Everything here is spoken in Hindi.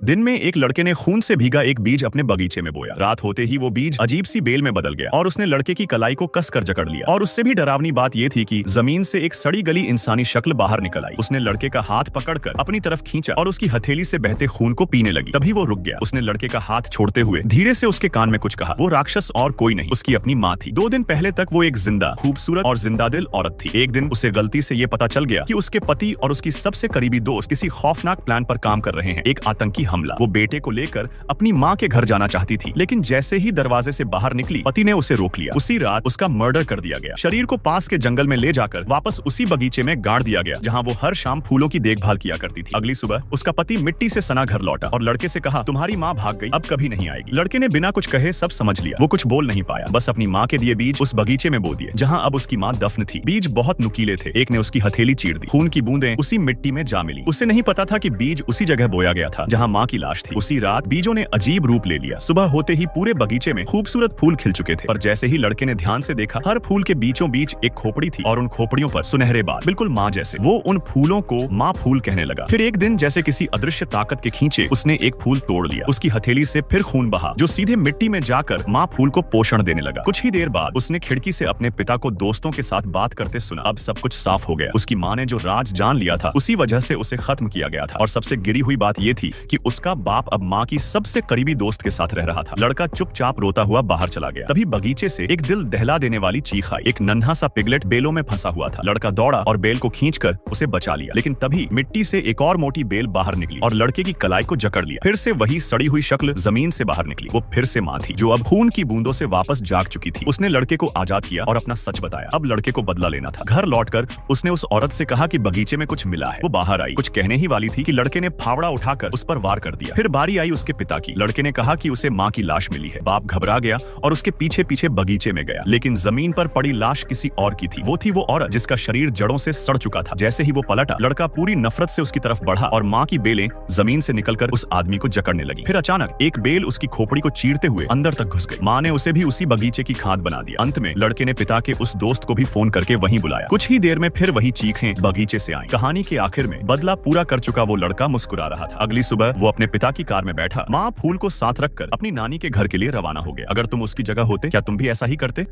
दिन में एक लड़के ने खून से भीगा एक बीज अपने बगीचे में बोया। रात होते ही वो बीज अजीब सी बेल में बदल गया और उसने लड़के की कलाई को कसकर जकड़ लिया। और उससे भी डरावनी बात ये थी कि जमीन से एक सड़ी गली इंसानी शक्ल बाहर निकल आई। उसने लड़के का हाथ पकड़कर अपनी तरफ खींचा और उसकी हथेली से बहते खून को पीने लगी। तभी वो रुक गया। उसने लड़के का हाथ छोड़ते हुए धीरे से उसके कान में कुछ कहा। वो राक्षस और कोई नहीं, उसकी अपनी माँ थी। 2 दिन पहले तक वो एक जिंदा, खूबसूरत और जिंदादिल औरत थी। एक दिन उसे गलती से ये पता चल गया कि उसके पति और उसकी सबसे करीबी दोस्त किसी खौफनाक प्लान पर काम कर रहे हैं, एक आतंकी हमला। वो बेटे को लेकर अपनी माँ के घर जाना चाहती थी, लेकिन जैसे ही दरवाजे से बाहर निकली, पति ने उसे रोक लिया। उसी रात उसका मर्डर कर दिया गया। शरीर को पास के जंगल में ले जाकर वापस उसी बगीचे में गाड़ दिया गया जहाँ वो हर शाम फूलों की देखभाल किया करती थी। अगली सुबह उसका पति मिट्टी से सना घर लौटा और लड़के से कहा, तुम्हारी माँ भाग गई, अब कभी नहीं आएगी। लड़के ने बिना कुछ कहे सब समझ लिया। वो कुछ बोल नहीं पाया, बस अपनी माँ के दिए बीज उस बगीचे में बो दिए जहाँ अब उसकी माँ दफन थी। बीज बहुत नुकीले थे। एक ने उसकी हथेली चीर दी। खून की बूंदें उसी मिट्टी में जा मिली। उसे नहीं पता था कि बीज उसी जगह बोया गया था जहाँ माँ की लाश थी। उसी रात बीजों ने अजीब रूप ले लिया। सुबह होते ही पूरे बगीचे में खूबसूरत फूल खिल चुके थे, पर जैसे ही लड़के ने ध्यान से देखा, हर फूल के बीचों बीच एक खोपड़ी थी और उन खोपड़ियों पर सुनहरे बाल, बिल्कुल माँ जैसे। वो उन फूलों को माँ फूल कहने लगा। फिर एक दिन जैसे किसी अदृश्य ताकत के खींचे उसने एक फूल तोड़ लिया। उसकी हथेली से फिर खून बहा जो सीधे मिट्टी में जाकर माँ फूल को पोषण देने लगा। कुछ ही देर बाद उसने खिड़की से अपने पिता को दोस्तों के साथ बात करते सुना। अब सब कुछ साफ हो गया। उसकी माँ ने जो राज जान लिया था उसी वजह से उसे खत्म किया गया था। और सबसे गिरी हुई बात यह थी कि उसका बाप अब माँ की सबसे करीबी दोस्त के साथ रह रहा था। लड़का चुपचाप रोता हुआ बाहर चला गया। तभी बगीचे से एक दिल दहला देने वाली चीख आई। एक नन्हा सा पिगलेट बेलों में फंसा हुआ था। लड़का दौड़ा और बेल को खींचकर उसे बचा लिया, लेकिन तभी मिट्टी से एक और मोटी बेल बाहर निकली और लड़के की कलाई को जकड़ लिया। फिर से वही सड़ी हुई शक्ल जमीन से बाहर निकली। वो फिर से माँ थी जो अब खून की बूंदों से वापस जाग चुकी थी। उसने लड़के को आजाद किया और अपना सच बताया। अब लड़के को बदला लेना था। घर लौटकर उसने उस औरत से कहा कि बगीचे में कुछ मिला है। वो बाहर आई, कुछ कहने ही वाली थी कि लड़के ने फावड़ा उठाकर उस पर वार कर दिया। फिर बारी आई उसके पिता की। लड़के ने कहा कि उसे माँ की लाश मिली है। बाप घबरा गया और उसके पीछे पीछे बगीचे में गया, लेकिन जमीन पर पड़ी लाश किसी और की थी। वो थी वो औरत जिसका शरीर जड़ों से सड़ चुका था। जैसे ही वो पलटा, लड़का पूरी नफरत से उसकी तरफ बढ़ा और माँ की बेलें जमीन से निकलकर उस आदमी को जकड़ने लगी। फिर अचानक एक बेल उसकी खोपड़ी को चीरते हुए अंदर तक घुस गई। माँ ने उसे भी उसी बगीचे की खाद बना दिया। अंत में लड़के ने पिता के उस दोस्त को भी फोन करके वहीं बुलाया। कुछ ही देर में फिर वही चीखें बगीचे से आई। कहानी के आखिर में बदला पूरा कर चुका वो लड़का मुस्कुरा रहा था। अगली सुबह वो अपने पिता की कार में बैठा, माँ फूल को साथ रखकर अपनी नानी के घर के लिए रवाना हो गया। अगर तुम उसकी जगह होते, क्या तुम भी ऐसा ही करते?